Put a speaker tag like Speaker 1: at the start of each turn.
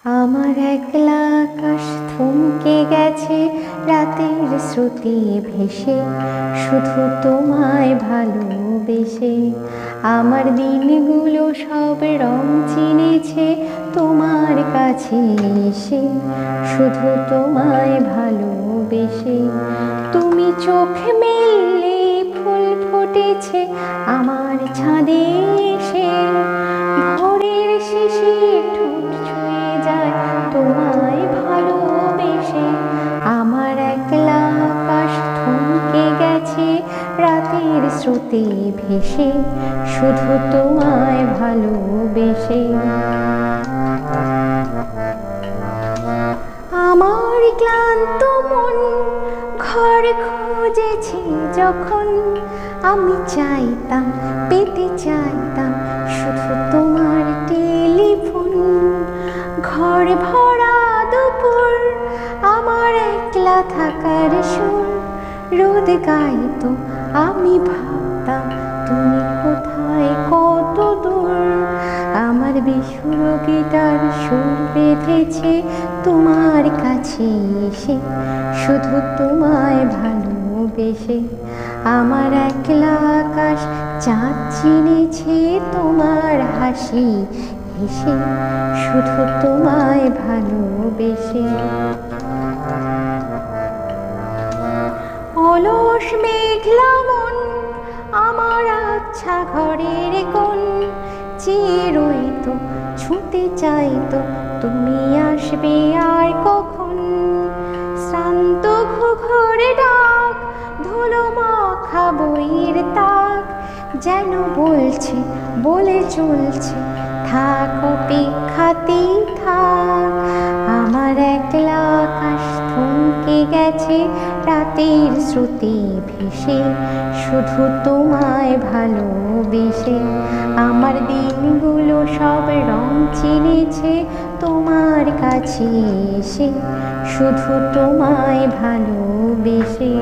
Speaker 1: আমার একলা আকাশ থমকে গেছে রাতের স্রোতে ভেসে, শুধু তোমায় ভালোবেসে। আমার দিনগুলো সব রং চিনেছে তোমার কাছে এসে, শুধু তোমায় ভালোবেসে। তুমি চোখ মেললে ফুল ফুটেছে আমার ছাদে এসে, ভোরের শিশির ঠোঁট ছুঁয়ে যায় তোমায় ভালোবেসে। আমার একলা আকাশ থমকে গেছে রাতের স্রোতে ভেসে, শুধু তোমায় ভালোবেসে। আমার ক্লান্ত মন ঘর খুঁজেছে যখন, আমি চাইতাম পেতে চাইতাম শুধু তোমার টেলিফোন। ঘর ভরা দুপুর আমার একলা থাকার সুর, রোদ গাইতো আমি ভাবতাম তুমি কোথায় কত দূর। আমার বেসুর গিটার সুর বেঁধেছে তোমার কাছে এসে, শুধু তোমায় ভালোবেসে। আমার একলা আকাশ চাঁদ চিনেছে তোমার হাসি হেসে, শুধু তোমায় ভালোবেসে। অলস মেঘলা মন আমার আচ্ছা ঘরের কোণ, চেয়ে রইতো ছুঁতে চাইতো তুমি আসবে আর কখন। শ্রান্ত ঘুঘুর ডাক ধুলো মাখা বইয়ের তাক, যেন বলছে বলে চলছে থাক অপেক্ষাতেই থাক। আমার একলা আকাশ থমকে গেছে রাতের স্রোতে ভেসে, শুধু তোমায় ভালোবেসে। আমার দিনগুলো সব রং চিনেছে তোমার কাছে এসে, শুধু তোমায় ভালোবেসে।